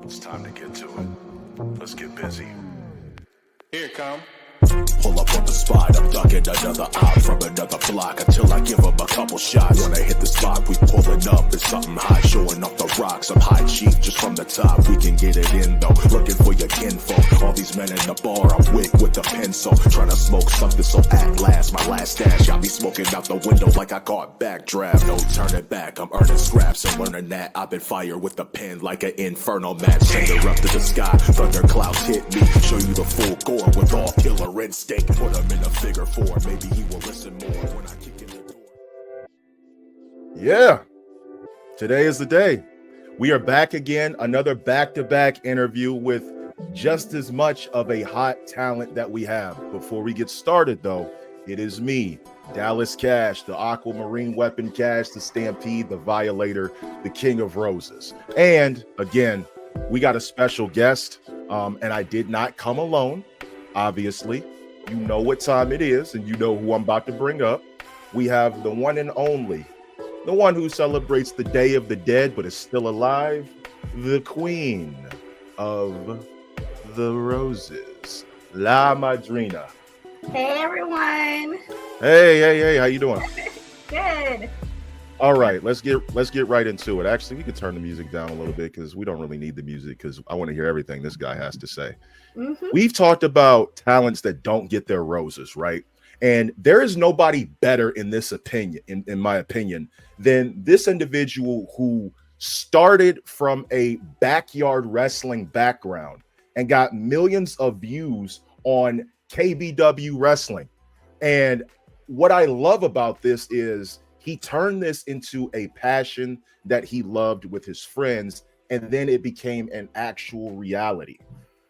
It's time to get to it. Let's get busy. Here it come. Pull up on the spot, I'm ducking another op from another block until I give him a couple shots. When I hit the spot, we pulling up, it's something hot, showing off the rocks. I'm high cheap just from the top, we can get it in though. Looking for your kinfolk, all these men in the bar, I'm wick with the pencil. Trying to smoke something, so at last, my last stash got me smoking out the window like I caught backdraft. No turning back, I'm earning scraps and learning that I've been fired with the pen like an inferno match. Send her up to the sky, thunderclouds hit me, show you the full gore with all killer instinct. Put him in a figure four, maybe he will listen more when I kick in the door. Yeah, today is the day. We are back again, another back-to-back interview with just as much of a hot talent that we have. Before we get started, though, it is me, Dallas Cash, the Aquamarine Weapon Cash, the Stampede, the Violator, the King of Roses. And again, we got a special guest, and I did not come alone, obviously. You know what time it is, and you know who I'm about to bring up. We have the one and only, the one who celebrates the Day of the Dead but is still alive, the Queen of the Roses, La Madrina. Hey everyone. Hey, how you doing? Good. All right, let's get right into it. Actually, we could turn the music down a little bit because we don't really need the music because I want to hear everything this guy has to say. Mm-hmm. We've talked about talents that don't get their roses, right? And there is nobody better in this opinion, in my opinion, than this individual who started from a backyard wrestling background and got millions of views on KBW Wrestling. And what I love about this is he turned this into a passion that he loved with his friends, and then it became an actual reality.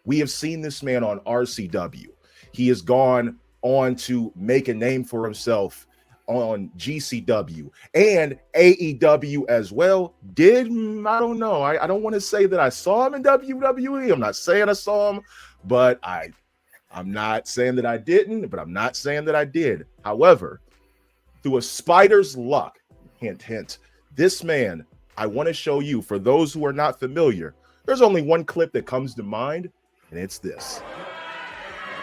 We have seen this man on RCW. He has gone on to make a name for himself on GCW and AEW as well. I don't know. I don't want to say that I saw him in WWE. I'm not saying I saw him, but I'm not saying that I didn't, but I'm not saying that I did. However, through a spider's luck, hint, hint, this man, I want to show you, for those who are not familiar, there's only one clip that comes to mind, and it's this.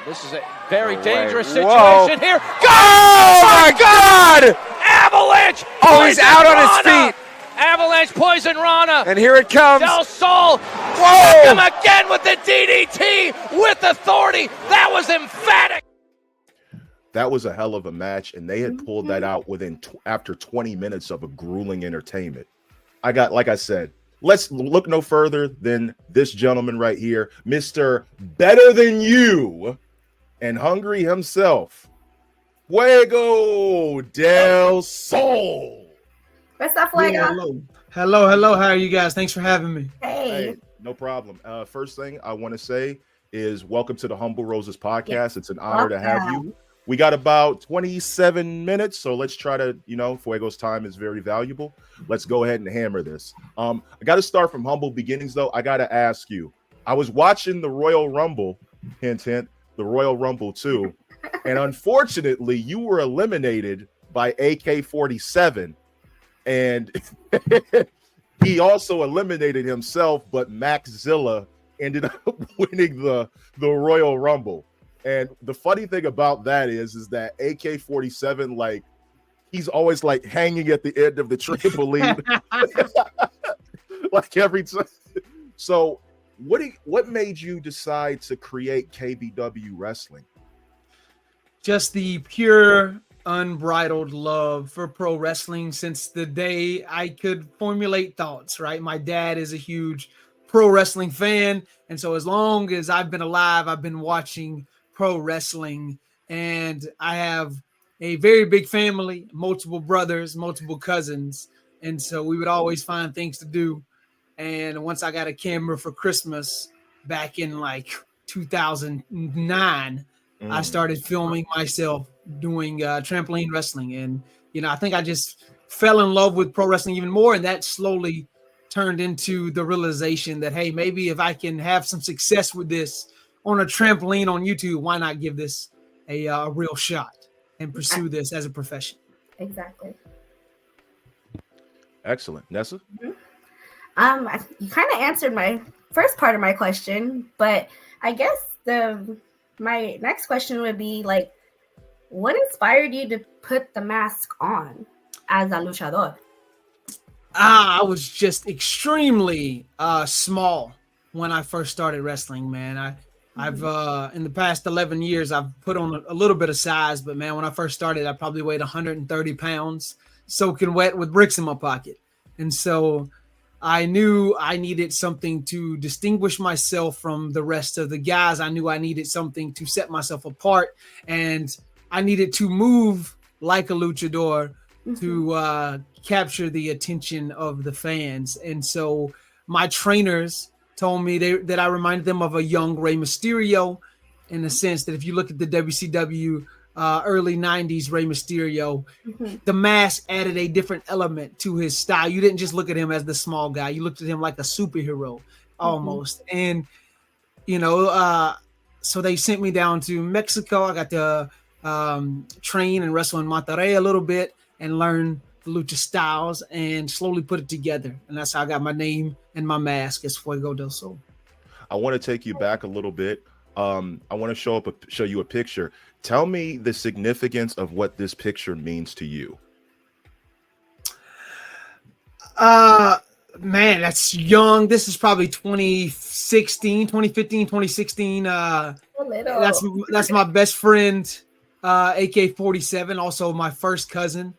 This is a very dangerous situation Whoa. here. Go! Oh my God! Avalanche! Oh, he's Poison out on his Rana! feet. Avalanche Poison Rana. And here it comes. Del Sol. Whoa! Him again with the DDT with authority. That was emphatic. That was a hell of a match, and they had pulled that out after 20 minutes of a grueling entertainment. Like I said, let's look no further than this gentleman right here, Mr. Better Than You and Hungry himself, Fuego Del Sol. What's up, Fuego? Yeah, hello. How are you guys? Thanks for having me. Hey. No problem. First thing I want to say is welcome to the Humble Roses podcast. Yes. It's an honor to have you. We got about 27 minutes, so let's try to, Fuego's time is very valuable. Let's go ahead and hammer this. I got to start from humble beginnings, though. I got to ask you, I was watching the Royal Rumble, hint, hint, the Royal Rumble 2, and unfortunately, you were eliminated by AK-47, and he also eliminated himself, but Max Zilla ended up winning the Royal Rumble. And the funny thing about that is that AK-47, like, he's always like hanging at the end of the trampoline, like every time. So, what made you decide to create KBW Wrestling? Just the pure, unbridled love for pro wrestling since the day I could formulate thoughts. Right, my dad is a huge pro wrestling fan, and so as long as I've been alive, I've been watching pro wrestling, and I have a very big family, multiple brothers, multiple cousins, and so we would always find things to do. And once I got a camera for Christmas back in like 2009, I started filming myself doing trampoline wrestling, and I think I just fell in love with pro wrestling even more, and that slowly turned into the realization that, hey, maybe if I can have some success with this on a trampoline on YouTube, why not give this a real shot and pursue this as a profession? Exactly. Excellent. Nessa? You kind of answered my first part of my question, but I guess my next question would be like, what inspired you to put the mask on as a luchador? I was just extremely small when I first started wrestling, man. I've in the past 11 years, I've put on a little bit of size, but man, when I first started, I probably weighed 130 pounds, soaking wet with bricks in my pocket. And so I knew I needed something to distinguish myself from the rest of the guys. I knew I needed something to set myself apart, and I needed to move like a luchador to capture the attention of the fans. And so my trainers told me that I reminded them of a young Rey Mysterio, in the sense that if you look at the WCW early 90s Rey Mysterio, the mask added a different element to his style. You didn't just look at him as the small guy. You looked at him like a superhero almost. And, you know, so they sent me down to Mexico. I got to train and wrestle in Monterrey a little bit and learn the lucha styles and slowly put it together. And that's how I got my name and my mask as Fuego del Sol. I want to take you back a little bit. I want to show you a picture. Tell me the significance of what this picture means to you. Man, that's young. This is probably 2015, 2016. That's my best friend, AK-47, also my first cousin.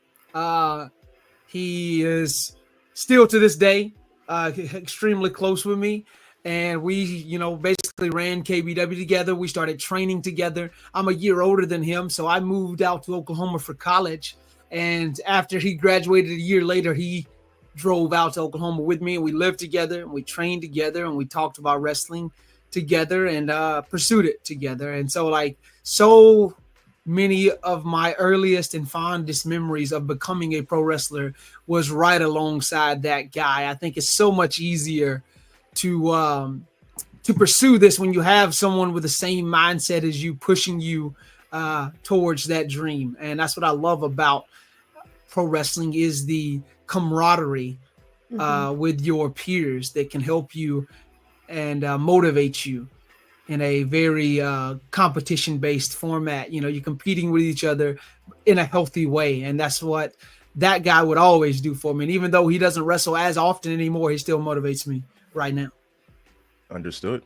He is still to this day extremely close with me. And we, you know, basically ran KBW together. We started training together. I'm a year older than him, so I moved out to Oklahoma for college. And after he graduated a year later, he drove out to Oklahoma with me, and we lived together, and we trained together, and we talked about wrestling together and pursued it together. And so, like, so many of my earliest and fondest memories of becoming a pro wrestler was right alongside that guy. I think it's so much easier to pursue this when you have someone with the same mindset as you, pushing you towards that dream. And that's what I love about pro wrestling, is the camaraderie with your peers that can help you and motivate you in a very competition-based format. You know, you're competing with each other in a healthy way. And that's what that guy would always do for me. And even though he doesn't wrestle as often anymore, he still motivates me right now. Understood.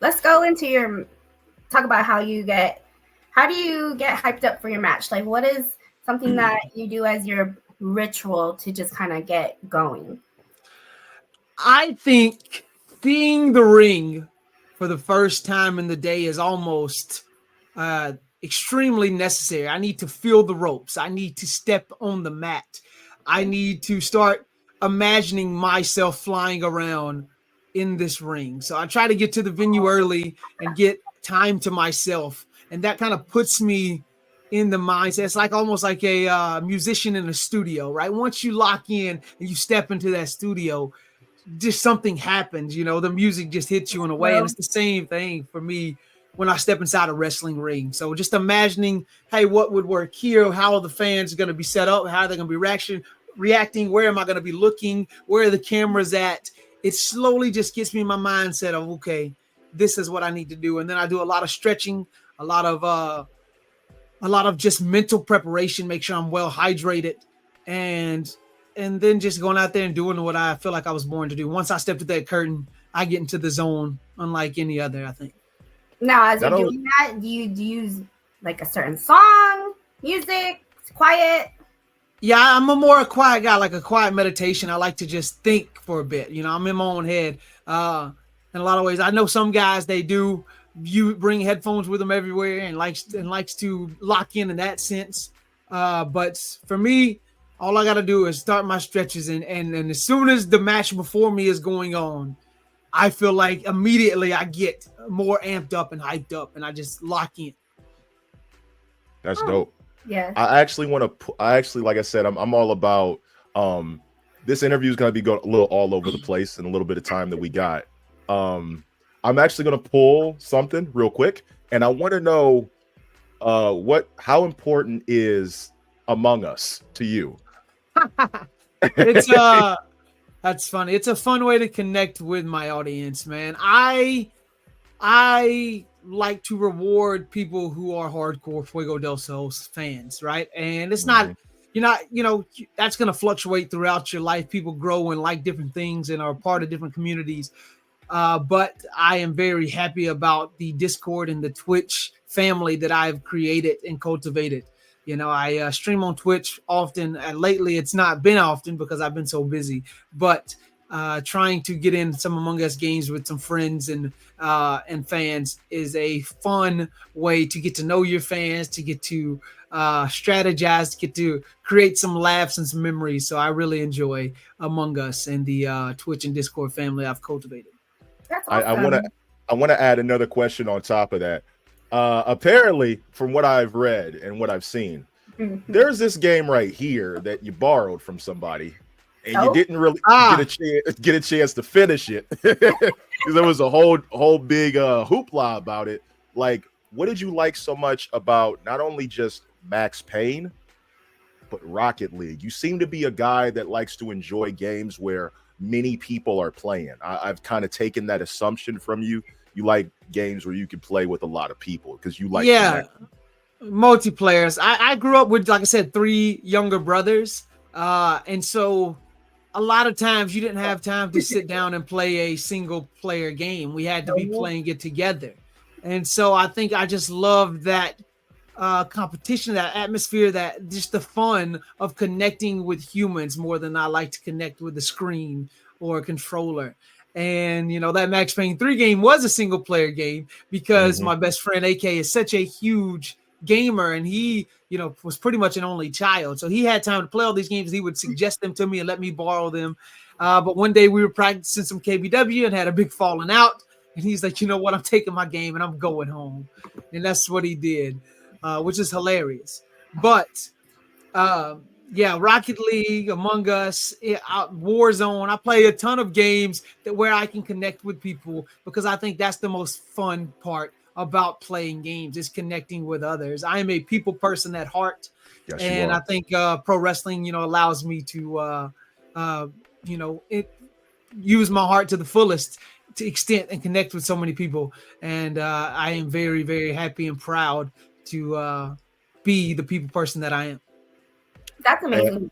Let's go into talk about how do you get hyped up for your match? Like, what is something that you do as your ritual to just kind of get going? I think seeing the ring for the first time in the day is almost extremely necessary. I need to feel the ropes. I need to step on the mat. I need to start imagining myself flying around in this ring. So I try to get to the venue early and get time to myself. And that kind of puts me in the mindset. It's like almost like a musician in a studio, right? Once you lock in and you step into that studio, just something happens, you know, the music just hits you in a way. And it's the same thing for me when I step inside a wrestling ring. So just imagining, hey, what would work here? How are the fans going to be set up? How are they going to be reacting? Where am I going to be looking? Where are the cameras at? It slowly just gets me in my mindset of, okay, this is what I need to do. And then I do a lot of stretching, a lot of just mental preparation, make sure I'm well hydrated, and then just going out there and doing what I feel like I was born to do. Once I step through that curtain, I get into the zone unlike any other, I think. Now, as you're doing that, do you use like a certain song, music, quiet? Yeah, I'm a more quiet guy, like a quiet meditation. I like to just think for a bit. You know, I'm in my own head in a lot of ways. I know some guys, they do. You bring headphones with them everywhere and likes to lock in that sense. But for me, all I got to do is start my stretches. And as soon as the match before me is going on, I feel like immediately I get more amped up and hyped up, and I just lock in. That's dope. Yeah. I actually, like I said, I'm all about, this interview is going to be going a little all over the place in a little bit of time that we got. I'm actually going to pull something real quick, and I want to know how important is Among Us to you? It's that's funny. It's a fun way to connect with my audience, man. I like to reward people who are hardcore Fuego del Sol fans, right? And it's not, that's going to fluctuate throughout your life. People grow and like different things and are part of different communities. But I am very happy about the Discord and the Twitch family that I've created and cultivated. I stream on Twitch often, and lately it's not been often because I've been so busy, but trying to get in some Among Us games with some friends and fans is a fun way to get to know your fans, to get to strategize, to get to create some laughs and some memories. So I really enjoy Among Us and the Twitch and Discord family I've cultivated. That's awesome. I want to add another question on top of that. Apparently, from what I've read and what I've seen, there's this game right here that you borrowed from somebody, and you didn't really get a chance to finish it because there was a whole big hoopla about it. Like, what did you like so much about not only just Max Payne, but Rocket League? You seem to be a guy that likes to enjoy games where many people are playing. I've kind of taken that assumption from you. You like games where you can play with a lot of people because you like multiplayers. I grew up with, like I said, 3 younger brothers, and so a lot of times you didn't have time to sit down and play a single player game. We had to be playing it together, and so I think I just loved that competition, that atmosphere, that just the fun of connecting with humans more than I like to connect with the screen or a controller. And that Max Payne 3 game was a single player game because my best friend AK is such a huge gamer, and he was pretty much an only child, so he had time to play all these games. He would suggest them to me and let me borrow them, but one day we were practicing some KBW and had a big falling out, and he's like, you know what, I'm taking my game and I'm going home. And that's what he did, which is hilarious. But Rocket League, Among Us, Warzone. I play a ton of games where I can connect with people because I think that's the most fun part about playing games, is connecting with others. I am a people person at heart, and I think pro wrestling, allows me to, use my heart to the fullest to extent and connect with so many people. And I am very, very happy and proud to be the people person that I am. That's amazing.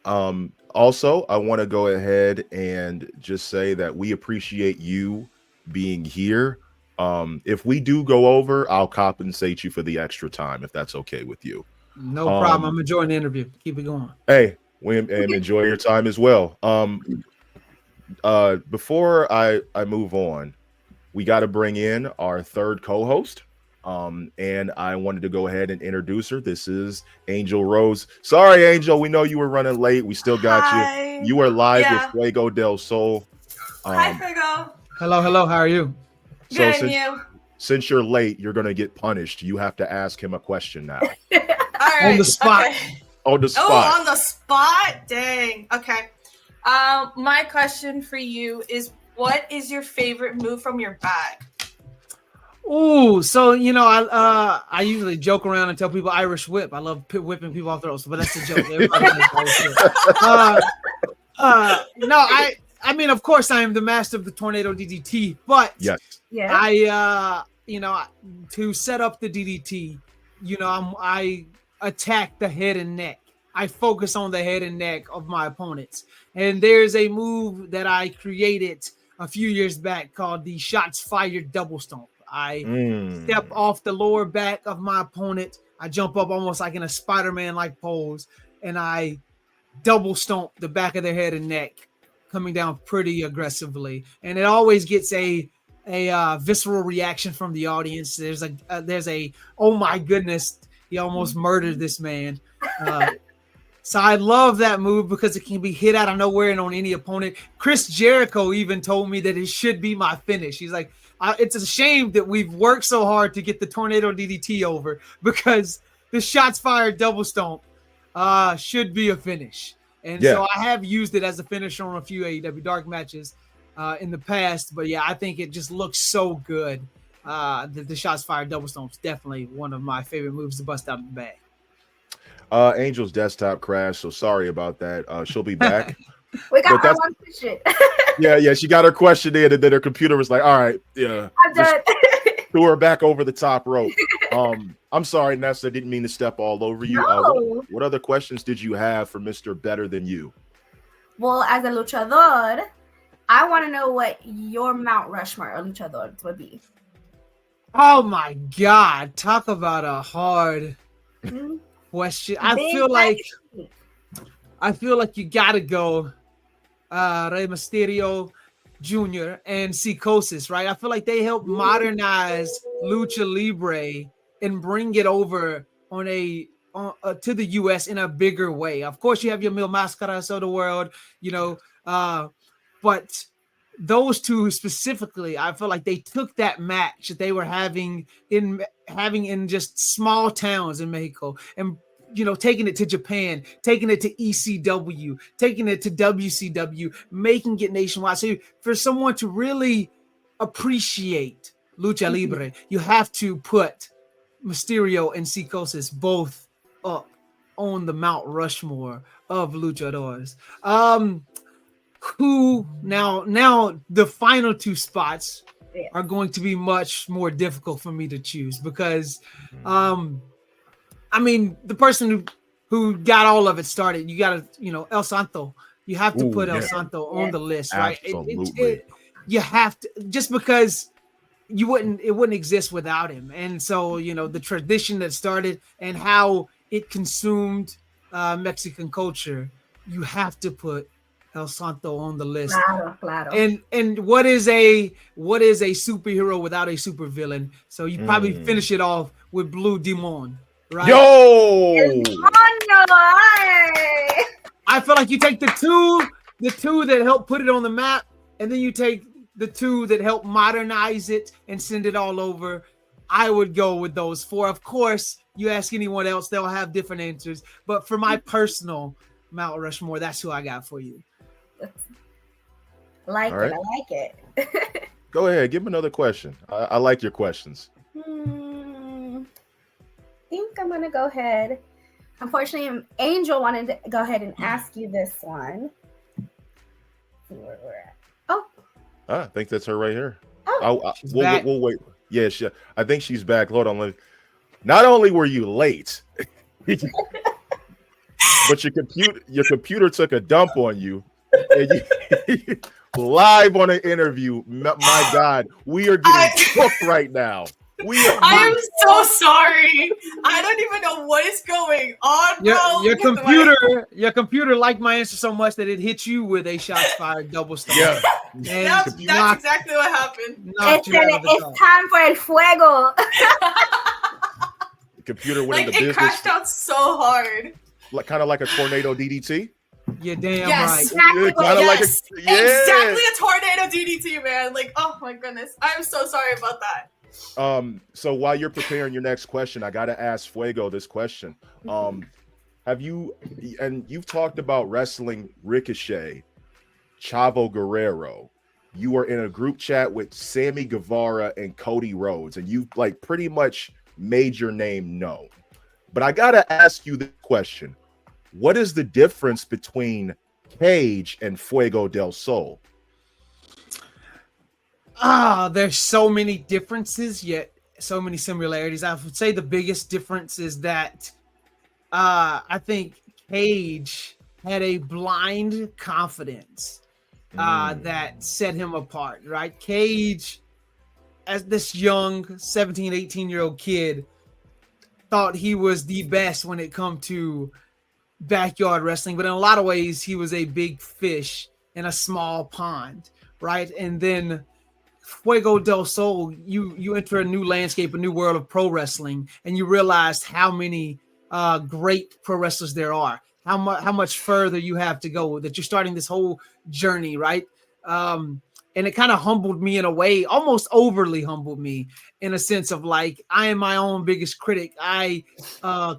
Also, I want to go ahead and just say that we appreciate you being here. If we do go over, I'll compensate you for the extra time, if that's okay with you. No problem. I'm enjoying the interview. Keep it going. Hey, and enjoy your time as well. Before I move on, we got to bring in our third co-host. And I wanted to go ahead and introduce her. This is Angel Rose. Sorry, Angel, we know you were running late. We still got you. You are live with Fuego del Sol. Hi, Fuego. Hello. How are you? Good, and you? Since you're late, you're going to get punished. You have to ask him a question now. All right. On the spot. Okay. On the spot. Oh, on the spot? Dang. Okay. My question for you is, what is your favorite move from your bag? Oh, so I usually joke around and tell people Irish whip. I love whipping people off the ropes, but that's a joke. Everybody knows Irish whip. No, I mean, of course, I am the master of the tornado DDT, but I to set up the DDT, I attack the head and neck. I focus on the head and neck of my opponents, and there's a move that I created a few years back called the shots fired double stomp. I step off the lower back of my opponent. I jump up almost like in a Spider-Man like pose, and I double stomp the back of their head and neck, coming down pretty aggressively. And it always gets a visceral reaction from the audience. There's a oh my goodness, he almost murdered this man. So I love that move because it can be hit out of nowhere and on any opponent. Chris Jericho even told me that it should be my finish. He's like, it's a shame that we've worked so hard to get the tornado DDT over because the shots fired double stomp should be a finish. And so I have used it as a finisher on a few AEW Dark matches in the past. But I think it just looks so good. The shots fired double stomp is definitely one of my favorite moves to bust out of the bag. Angel's desktop crashed, so sorry about that. She'll be back. We got But our one question. yeah, she got her question in, and then her computer was like, all right, yeah. I'm done. Threw her back over the top rope. I'm sorry, Nessa, didn't mean to step all over you. No. What other questions did you have for Mr. Better Than You? Well, as a luchador, I want to know what your Mount Rushmore of luchadores would be. Oh my God! Talk about a hard Mhm. question. I Big feel like you gotta go Rey Mysterio Jr. and Psychosis, right? I feel like they helped modernize Lucha Libre and bring it over on to the US in a bigger way. Of course, you have your Mil Máscaras of the world, but those two specifically, I feel like they took that match that they were having in just small towns in Mexico and taking it to Japan, taking it to ECW, taking it to WCW, making it nationwide. So for someone to really appreciate Lucha Libre, you have to put Mysterio and Psychosis both up on the Mount Rushmore of luchadors. Who now the final two spots are going to be much more difficult for me to choose because the person who got all of it started, you got to, El Santo. You have to put El Santo on the list, right? Absolutely. You have to, just because it wouldn't exist without him. And so, the tradition that started and how it consumed Mexican culture, you have to put El Santo on the list. Claro. And what is a superhero without a supervillain? So you probably finish it off with Blue Demon, right? Yo! I feel like you take the two that help put it on the map, and then you take the two that help modernize it and send it all over. I would go with those four. Of course, you ask anyone else, they'll have different answers. But for my personal Mount Rushmore, that's who I got for you. I like it. Go ahead, give me another question. I like your questions. I think I'm gonna go ahead. Unfortunately, Angel wanted to go ahead and ask you this one. Let's see where we're at. Oh, I think that's her right here. We'll wait. Yeah, I think she's back. Hold on. Not only were you late, but your computer took a dump on you. And you live on an interview. My God, we are getting cooked right now. I am so sorry. I don't even know what is going on, bro. Your computer liked my answer so much that it hit you with a shots fired double stomp. Yeah. That's exactly what happened. It's time for el fuego. The computer went into it business. crashed out so hard. Kind of like a tornado DDT. You're damn yes. right. Exactly a tornado DDT, man. Oh my goodness. I'm so sorry about that. So while you're preparing your next question, I gotta ask Fuego this question. You've talked about wrestling Ricochet, Chavo Guerrero. You were in a group chat with Sammy Guevara and Cody Rhodes, and you pretty much made your name known. But I gotta ask you this question: what is the difference between Cage and Fuego del Sol? There's so many differences, yet so many similarities. I would say the biggest difference is that I think Cage had a blind confidence that set him apart, right? Cage, as this young 17, 18-year-old kid, thought he was the best when it come to backyard wrestling, but in a lot of ways, he was a big fish in a small pond, right? And then Fuego del Sol, you enter a new landscape, a new world of pro wrestling, and you realized how many great pro wrestlers there are, how much further you have to go, that you're starting this whole journey, right? And it kind of humbled me in a way, almost overly humbled me, in a sense of I am my own biggest critic. I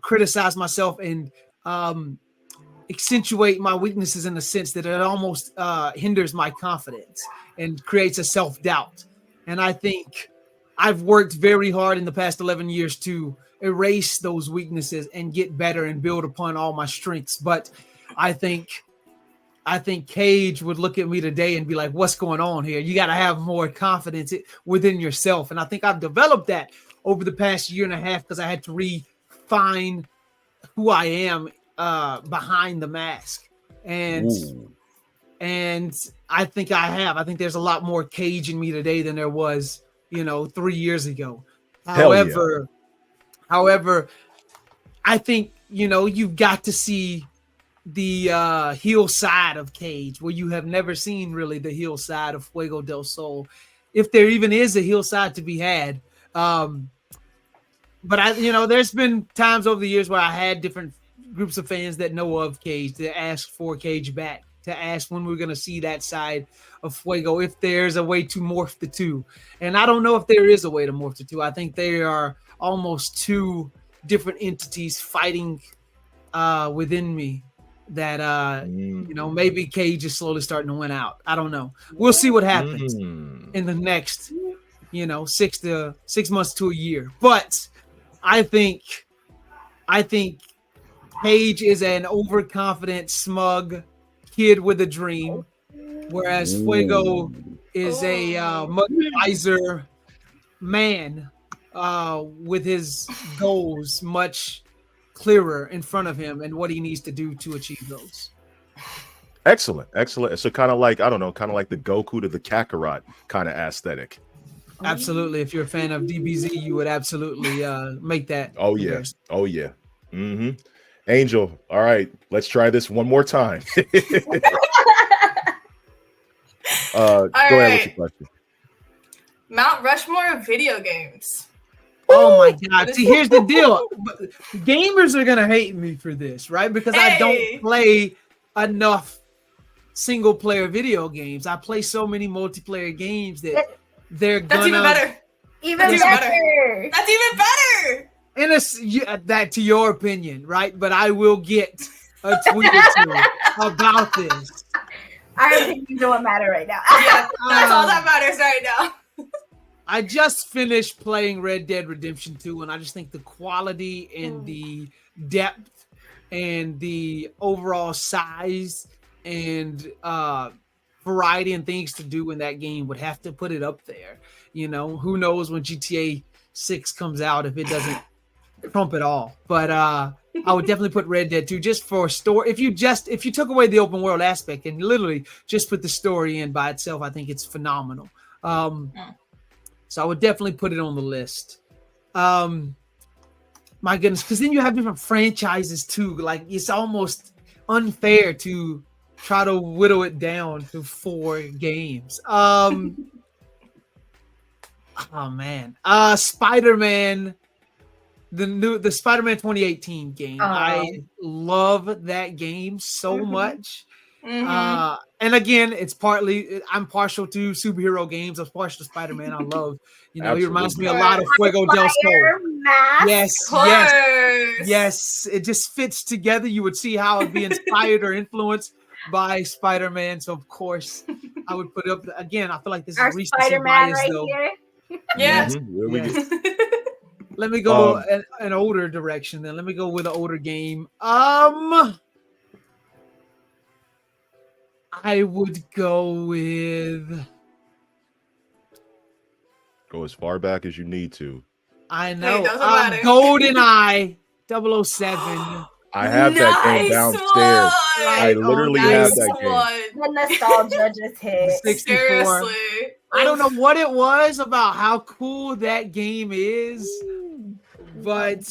criticize myself and accentuate my weaknesses in a sense that it almost hinders my confidence and creates a self-doubt. And I think I've worked very hard in the past 11 years to erase those weaknesses and get better and build upon all my strengths. But I think Cage would look at me today and be like, what's going on here? You got to have more confidence within yourself. And I think I've developed that over the past year and a half because I had to refine who I am behind the mask. And I think I think there's a lot more Cage in me today than there was, 3 years ago. However, I think, you've got to see the heel side of Cage where you have never seen really the heel side of Fuego del Sol, if there even is a heel side to be had. But there's been times over the years where I had different groups of fans that know of Cage to ask for Cage back, to ask when we're going to see that side of Fuego, if there's a way to morph the two. And I don't know if there is a way to morph the two. I think they are almost two different entities fighting within me that, maybe Cage is slowly starting to win out. I don't know. We'll see what happens in the next, 6 months to a year. But I think Cage is an overconfident, smug kid with a dream, whereas Fuego is a much wiser man with his goals much clearer in front of him and what he needs to do to achieve those. Excellent. So kind of like, I don't know, kind of like the Goku to the Kakarot kind of aesthetic. Absolutely. If you're a fan of DBZ, you would absolutely make that. Oh yeah. Mm-hmm. Angel, all right, let's try this one more time. Go ahead with your question. Mount Rushmore of video games. Oh my God. See, here's the deal. Gamers are going to hate me for this, right? Because I don't play enough single player video games. I play so many multiplayer games that they're going to. That's even better. That's even better. And it's that to your opinion, right? But I will get a tweet or two about this. Our opinions don't matter right now. Yeah, that's all that matters right now. I just finished playing Red Dead Redemption 2, and I just think the quality and the depth and the overall size and variety and things to do in that game would have to put it up there. Who knows when GTA 6 comes out if it doesn't trump it all. But I would definitely put Red Dead 2 just for story. If you took away the open world aspect and literally just put the story in by itself, I think it's phenomenal. So I would definitely put it on the list. My goodness, because then you have different franchises too. Like it's almost unfair to try to whittle it down to 4 games. Oh man, Spider-Man. The Spider-Man 2018 game. I love that game so much. And again, it's partly I'm partial to superhero games. I'm partial to Spider-Man. I love, he reminds me a lot of Fuego del Sol. Yes. It just fits together. You would see how it'd be inspired or influenced by Spider-Man. So of course, I would put it up again. I feel like this is recency bias, though. Yeah. Let me go an older direction then. Let me go with an older game. I would go with... Go as far back as you need to. I know. GoldenEye 007. I have that game downstairs. I literally have that game. The nostalgia just hit. 64. Seriously. I don't know what it was about how cool that game is, but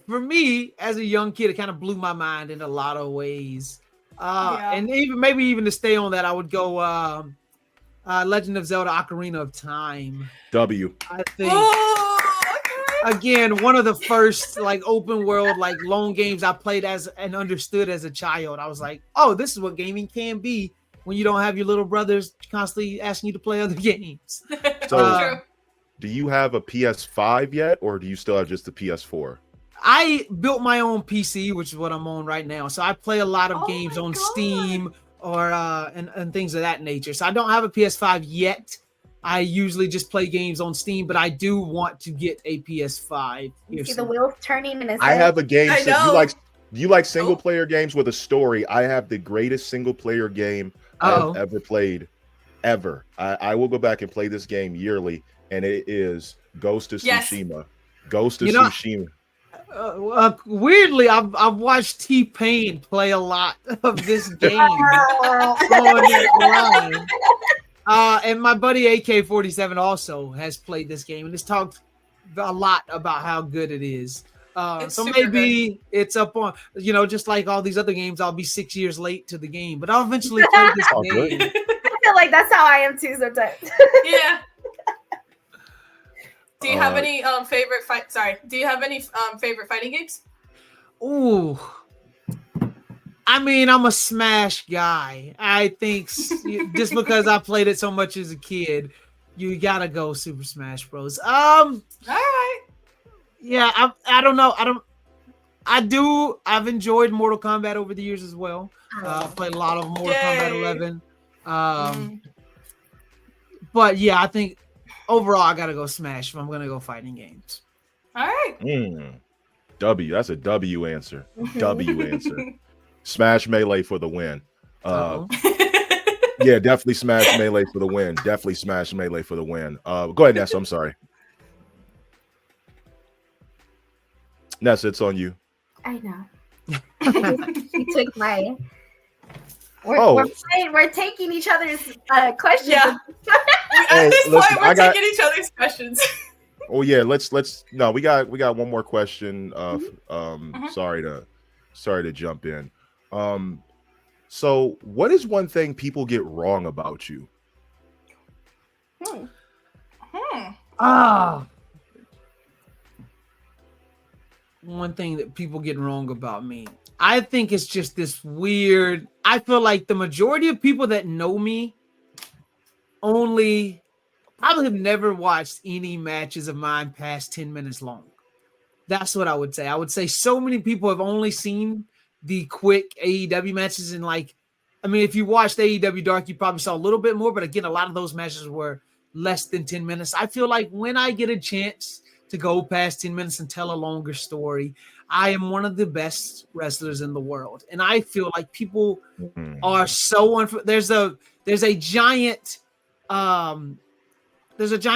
for me, as a young kid, it kind of blew my mind in a lot of ways. And maybe even to stay on that, I would go Legend of Zelda: Ocarina of Time. I think. Again, one of the first open world lone games I played and understood as a child. I was like, oh, this is what gaming can be when you don't have your little brothers constantly asking you to play other games. So do you have a PS5 yet, or do you still have just the PS4? I built my own PC, which is what I'm on right now. So I play a lot of games on Steam or and things of that nature. So I don't have a PS5 yet. I usually just play games on Steam, but I do want to get a PS5. You see the soon. wheels turning in his I head. have a game. I So know. you like single player games with a story. I have the greatest single player game I have ever played, ever. I will go back and play this game yearly, and it is Ghost of Tsushima. Ghost of Tsushima. Weirdly, I've watched T-Pain play a lot of this game on that line. And my buddy AK-47 also has played this game and has talked a lot about how good it is. So maybe it's up on, just like all these other games, I'll be 6 years late to the game, but I'll eventually play this game. I feel like that's how I am too sometimes. Yeah. Do you have any favorite Do you have any favorite fighting games? Ooh. I mean, I'm a Smash guy. I think just because I played it so much as a kid, you gotta go Super Smash Bros. All right. Yeah, I don't know. I've enjoyed Mortal Kombat over the years as well. I've played a lot of Mortal Kombat 11. But yeah, I think overall I gotta go Smash if I'm gonna go fighting games. All right. W. That's a W answer. W answer. Smash Melee for the win. Yeah, definitely Smash Melee for the win. Definitely Smash Melee for the win. Go ahead, Nessa. I'm sorry. Nessa, it's on you. I know. You took my. We're taking each other's questions. Yeah. At this point, we're taking each other's questions. Oh yeah, let's. No, we got one more question. Sorry to jump in. So what is one thing people get wrong about you? One thing that people get wrong about me. I think it's just this weird. I feel like the majority of people that know me probably have never watched any matches of mine past 10 minutes long. That's what I would say. I would say so many people have only seen the quick AEW matches, and if you watched AEW Dark, you probably saw a little bit more, but again, a lot of those matches were less than 10 minutes. I feel like when I get a chance to go past 10 minutes and tell a longer story, I am one of the best wrestlers in the world. And I feel like people are so there's a giant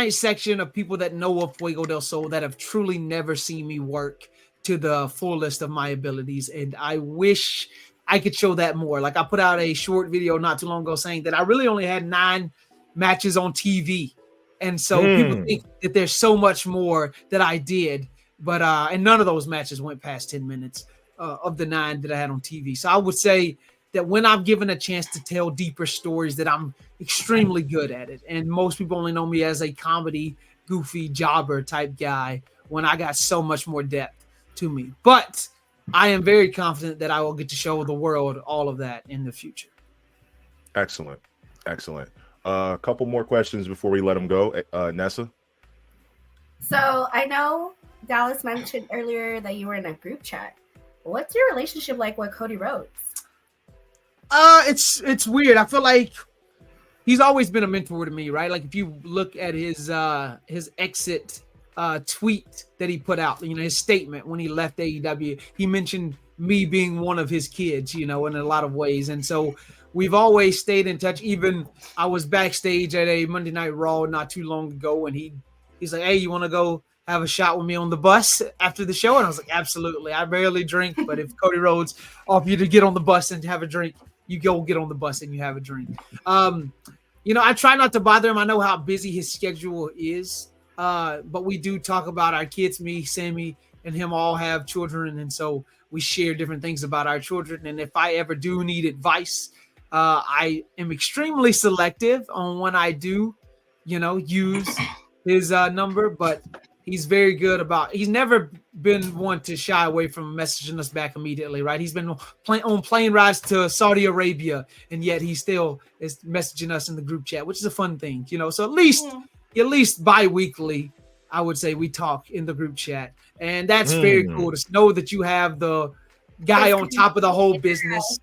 section of people that know of Fuego del Sol that have truly never seen me work to the fullest of my abilities. And I wish I could show that more. Like, I put out a short video not too long ago saying that I really only had 9 matches on TV. And so people think that there's so much more that I did, but and none of those matches went past 10 minutes of the 9 that I had on TV. So I would say that when I'm given a chance to tell deeper stories, that I'm extremely good at it. And most people only know me as a comedy, goofy jobber type guy, when I got so much more depth to me. But I am very confident that I will get to show the world all of that in the future. Excellent. A couple more questions before we let them go. Nessa? So I know Dallas mentioned earlier that you were in a group chat. What's your relationship like with Cody Rhodes? It's weird. I feel like he's always been a mentor to me, right? Like, if you look at his exit tweet that he put out, his statement when he left AEW, he mentioned me being one of his kids, in a lot of ways. And so we've always stayed in touch. Even I was backstage at a Monday Night Raw not too long ago, and he's like, "Hey, you want to go have a shot with me on the bus after the show?" And I was like, "Absolutely." I barely drink, but if Cody Rhodes offered you to get on the bus and have a drink, you go get on the bus and you have a drink. I try not to bother him. I know how busy his schedule is, but we do talk about our kids. Me, Sammy, and him all have children, and so we share different things about our children. And if I ever do need advice, I am extremely selective on when I do, use his number, but he's very good about, he's never been one to shy away from messaging us back immediately, right? He's been on plane rides to Saudi Arabia, and yet he still is messaging us in the group chat, which is a fun thing, so at least bi-weekly, I would say we talk in the group chat. And that's very cool to know that you have the guy on top of the whole business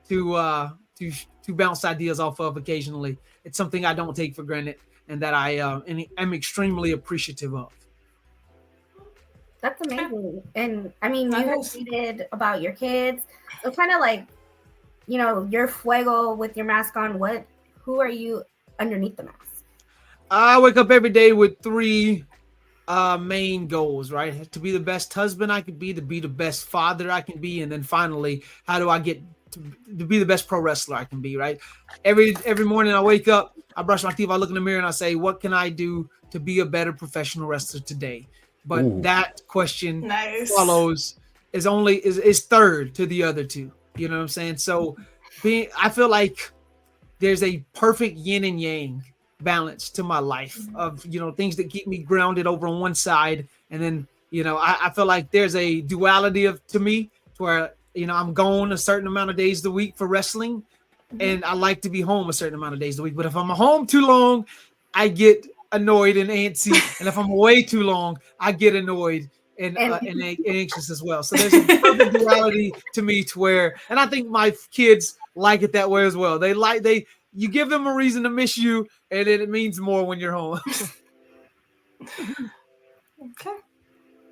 to bounce ideas off of occasionally. It's something I don't take for granted. and that I am extremely appreciative of. That's amazing. And I mean, you Nice. tweeted about your kids. So kind of like, you know, your Fuego with your mask on. Who are you underneath the mask? I wake up every day with three main goals, right? To be the best husband I could be, to be the best father I can be, and then finally, how do I get to be the best pro wrestler I can be, right? Every morning I wake up, I brush my teeth, I look in the mirror, and I say, what can I do to be a better professional wrestler today? But Ooh. that question Nice. follows is third to the other two. You know what I'm saying? So I feel like there's a perfect yin and yang balance to my life of, you know, things that keep me grounded over on one side. And then, you know, I feel like there's a duality to me where, you know, I'm gone a certain amount of days a week for wrestling, and I like to be home a certain amount of days a week. But if I'm home too long, I get annoyed and antsy. And if I'm away too long, I get annoyed and anxious as well. So there's a perfect duality to me to where, and I think my kids like it that way as well. You give them a reason to miss you, and it means more when you're home. Okay.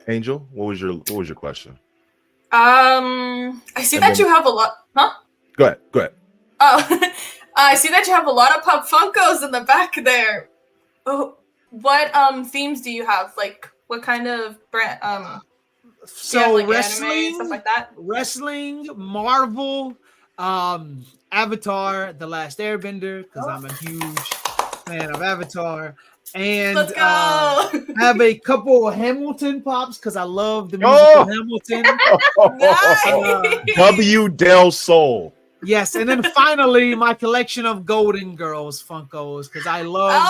Angel, what was your question? I see And that then- you have a lot. Huh? Go ahead. Oh, I see that you have a lot of Pop Funkos in the back there. Oh, what themes do you have? Like, what kind of brand? So do you have, like, wrestling, anime, stuff like that? wrestling, Marvel, Avatar, The Last Airbender, because I'm a huge fan of Avatar. And Let's go. I have a couple of Hamilton pops because I love the musical Hamilton. Nice. W Del Sol. Yes, and then finally my collection of Golden Girls Funkos because I love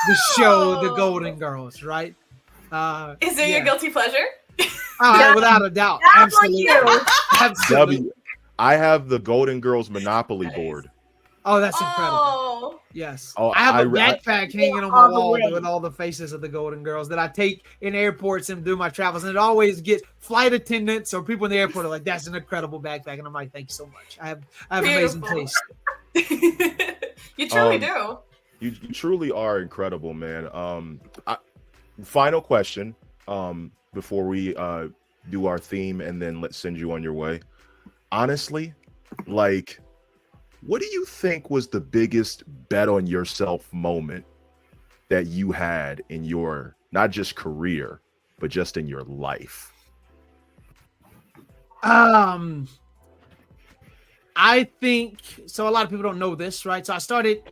the show The Golden Girls, right? Is it your guilty pleasure? Without a doubt. That's like Absolutely. you. Absolutely. I have the Golden Girls Monopoly board. Oh, that's incredible. Oh, Yes. Oh, I have a I- backpack hanging on my All the wall way. with all the faces of the Golden Girls that I take in airports and do my travels. And it always gets flight attendants or people in the airport are like, that's an incredible backpack. And I'm like, thank you so much. I have amazing Beautiful. taste. you truly do. You truly are incredible, man. Final question before we do our theme and then let's send you on your way. Honestly, like, what do you think was the biggest bet on yourself moment that you had in your not just career, but just in your life? I think so. A lot of people don't know this, right? So I started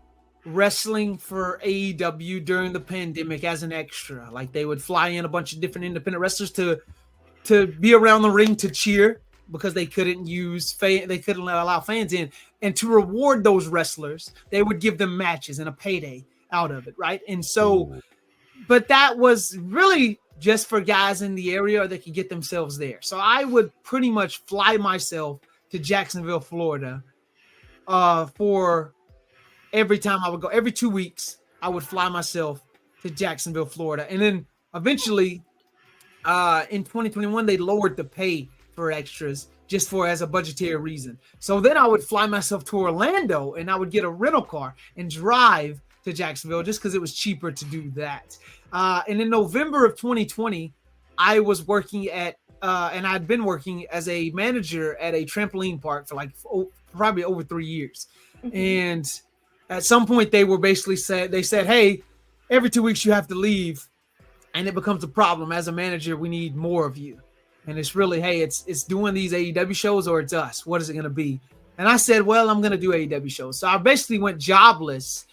wrestling for AEW during the pandemic as an extra. Like they would fly in a bunch of different independent wrestlers to be around the ring to cheer because they couldn't allow fans in, and to reward those wrestlers, they would give them matches and a payday out of it, right? And so, but that was really just for guys in the area that could get themselves there. So I would pretty much fly myself to Jacksonville, Florida, for every time I would go. Every 2 weeks, I would fly myself to Jacksonville, Florida. And then eventually, in 2021, they lowered the pay for extras just as a budgetary reason. So then I would fly myself to Orlando and I would get a rental car and drive to Jacksonville just because it was cheaper to do that. And in November of 2020, I was working at and I'd been working as a manager at a trampoline park for like probably over 3 years. And at some point they said, hey, every 2 weeks you have to leave. And it becomes a problem. As a manager, we need more of you. And it's really, hey, it's doing these AEW shows or it's us. What is it going to be? And I said, well, I'm going to do AEW shows. So I basically went jobless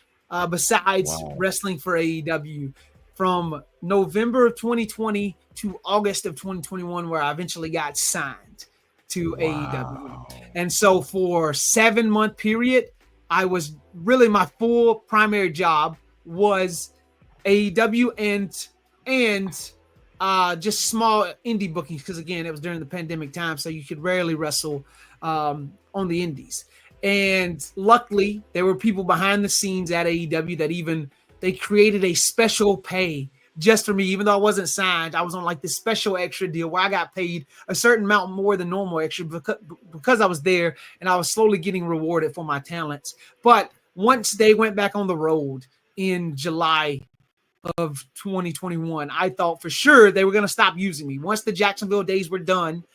besides wrestling for AEW from November of 2020 to August of 2021, where I eventually got signed to AEW. And so for 7-month period, I was really, my full primary job was AEW and just small indie bookings, because again, it was during the pandemic time, so you could rarely wrestle on the indies. And luckily, there were people behind the scenes at AEW that they created a special pay just for me. Even though I wasn't signed, I was on like this special extra deal where I got paid a certain amount more than normal extra because I was there and I was slowly getting rewarded for my talents. But once they went back on the road, in July of 2021. I thought for sure they were going to stop using me. Once the Jacksonville days were done,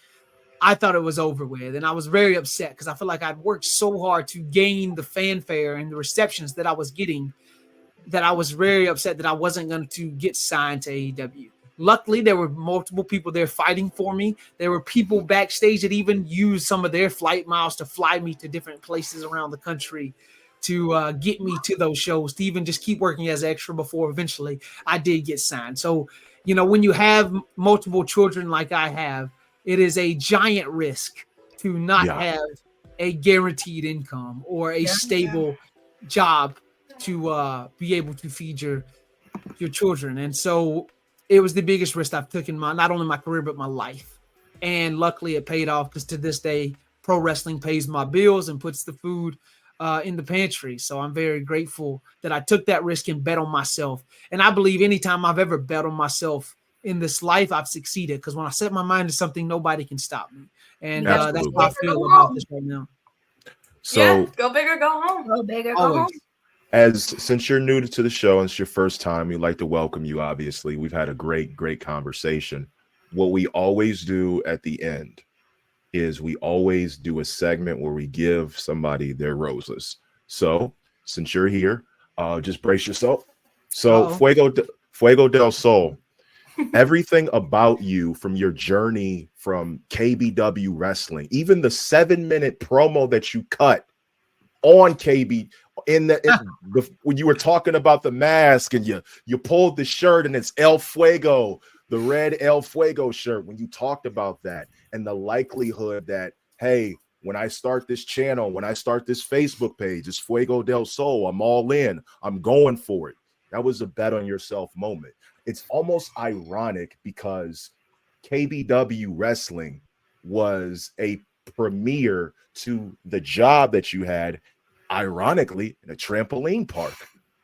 I thought it was over with. And I was very upset because I feel like I'd worked so hard to gain the fanfare and the receptions that I was getting, that I was very upset that I wasn't going to get signed to AEW. Luckily, there were multiple people there fighting for me. There were people backstage that even used some of their flight miles to fly me to different places around the country to get me to those shows, to even just keep working as extra before eventually I did get signed. So, you know, when you have multiple children like I have, it is a giant risk to not have a guaranteed income or a stable job to be able to feed your children. And so it was the biggest risk I've taken not only my career, but my life. And luckily it paid off, because to this day, pro wrestling pays my bills and puts the food in the pantry. So I'm very grateful that I took that risk and bet on myself. And I believe anytime I've ever bet on myself in this life, I've succeeded, because when I set my mind to something, nobody can stop me. And that's how I feel about this right now. So go big or go home. Go big or go home. Since you're new to the show and it's your first time, we'd like to welcome you. Obviously, we've had a great conversation. What we always do at the end is we always do a segment where we give somebody their roses. So since you're here, just brace yourself. So Fuego del Sol, everything about you, from your journey from KBW Wrestling, even the 7-minute promo that you cut on KB when you were talking about the mask and you pulled the shirt and it's El Fuego, the red El Fuego shirt, when you talked about that and the likelihood that, hey, when I start this channel, when I start this Facebook page, it's Fuego del Sol, I'm all in, I'm going for it. That was a bet on yourself moment. It's almost ironic because KBW Wrestling was a premiere to the job that you had, ironically, in a trampoline park,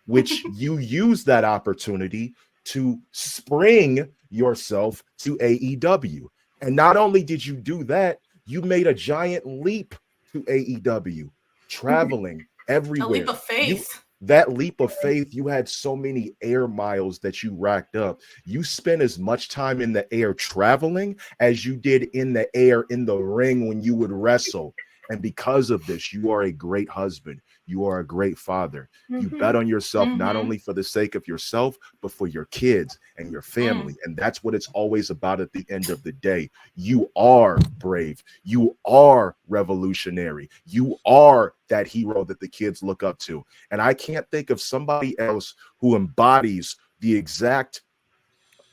which you used that opportunity to spring yourself to AEW. And not only did you do that, you made a giant leap to AEW, traveling everywhere. A leap of faith. That leap of faith, you had so many air miles that you racked up. You spent as much time in the air traveling as you did in the air in the ring when you would wrestle. And because of this, you are a great husband. You are a great father. You bet on yourself, not only for the sake of yourself, but for your kids and your family. And that's what it's always about at the end of the day. You are brave. You are revolutionary. You are that hero that the kids look up to. And I can't think of somebody else who embodies the exact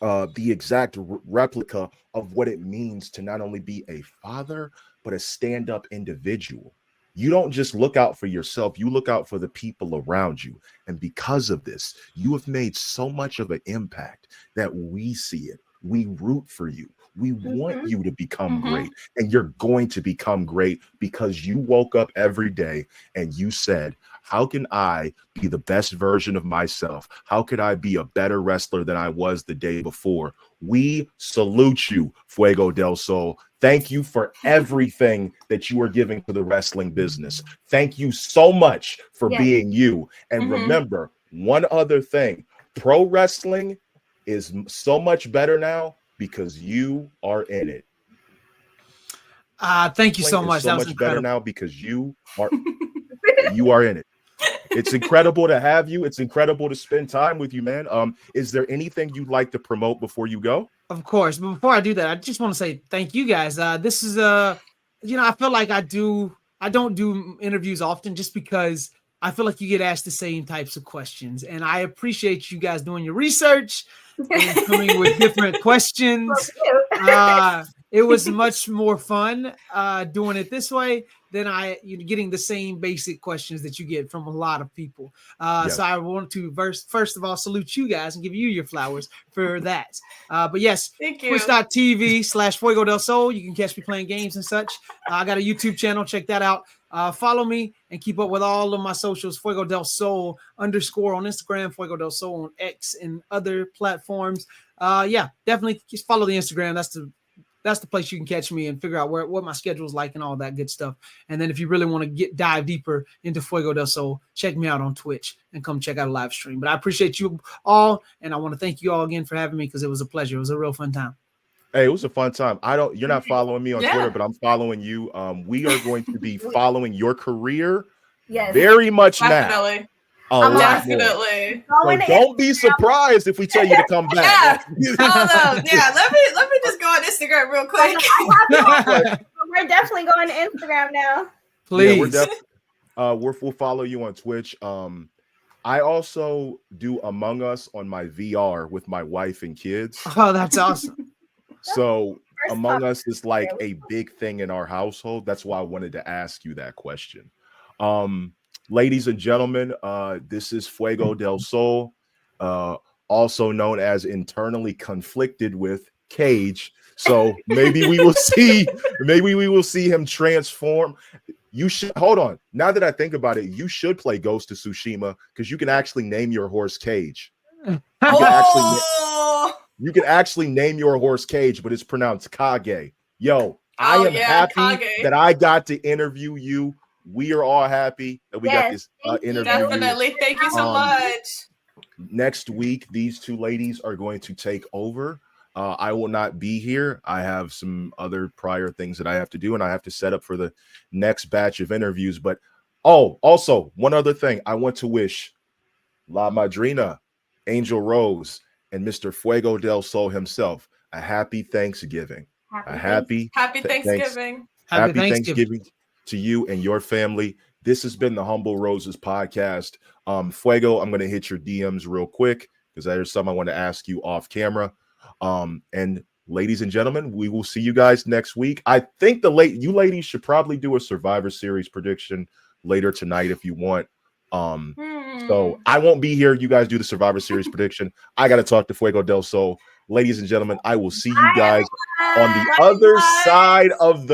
replica of what it means to not only be a father, but a stand-up individual. You don't just look out for yourself, you look out for the people around you. And because of this, you have made so much of an impact that we see it. We root for you. We want you to become great, and you're going to become great because you woke up every day and you said, how can I be the best version of myself? How could I be a better wrestler than I was the day before? We salute you, Fuego del Sol. Thank you for everything that you are giving to the wrestling business. Thank you so much for being you. And remember, one other thing, pro wrestling is so much better now because you are in it. Thank you so much. So much better now because you are in it. It's incredible to have you. It's incredible to spend time with you, man. Is there anything you'd like to promote before you go? Of course. But before I do that, I just want to say thank you guys. This is I feel like I don't do interviews often just because I feel like you get asked the same types of questions. And I appreciate you guys doing your research and coming with different questions. It was much more fun doing it this way than getting the same basic questions that you get from a lot of people. So I want to first of all salute you guys and give you your flowers for that. But yes, Twitch.tv/Fuego del Sol. You can catch me playing games and such. I got a YouTube channel. Check that out. Follow me and keep up with all of my socials. Fuego del Sol _ on Instagram, Fuego del Sol on X and other platforms. Definitely just follow the Instagram. That's the that's the place you can catch me and figure out what my schedule is like and all that good stuff. And then if you really want to dive deeper into Fuego del Sol, check me out on Twitch and come check out a live stream. But I appreciate you all, and I want to thank you all again for having me because it was a pleasure. It was a real fun time. Hey, it was a fun time. You're not following me on Twitter, but I'm following you. We are going to be following your career very much Definitely. now. Definitely. So don't be surprised if we tell you to come back. Yeah. Let me just go on Instagram real quick. We're definitely going to Instagram now. Please. Yeah, we'll follow you on Twitch. I also do Among Us on my VR with my wife and kids. Oh, that's awesome. So Among Us is like a big thing in our household. That's why I wanted to ask you that question. Ladies and gentlemen, this is Fuego del Sol, also known as internally conflicted with Cage. So maybe we will see him transform. You should hold on. Now that I think about it, you should play Ghost of Tsushima because you can actually name your horse Cage. You can actually name your horse Cage, but it's pronounced Kage. Yo, I am happy Kage. that I got to interview you. We are all happy that we got this interview. Definitely. Thank you so much. Next week, these two ladies are going to take over. I will not be here. I have some other prior things that I have to do, and I have to set up for the next batch of interviews. But also one other thing, I want to wish La Madrina, Angel Rose, and Mr. Fuego del Sol himself a happy Thanksgiving. Happy Thanksgiving. Happy Thanksgiving to you and your family. This has been the Humble Roses podcast. Fuego, I'm going to hit your DMs real quick because there's some I want to ask you off camera. And ladies and gentlemen, we will see you guys next week. I think you ladies should probably do a Survivor Series prediction later tonight if you want. So I won't be here. You guys do the Survivor Series prediction. I got to talk to Fuego del Sol. Ladies and gentlemen, I will see you guys on the other side of the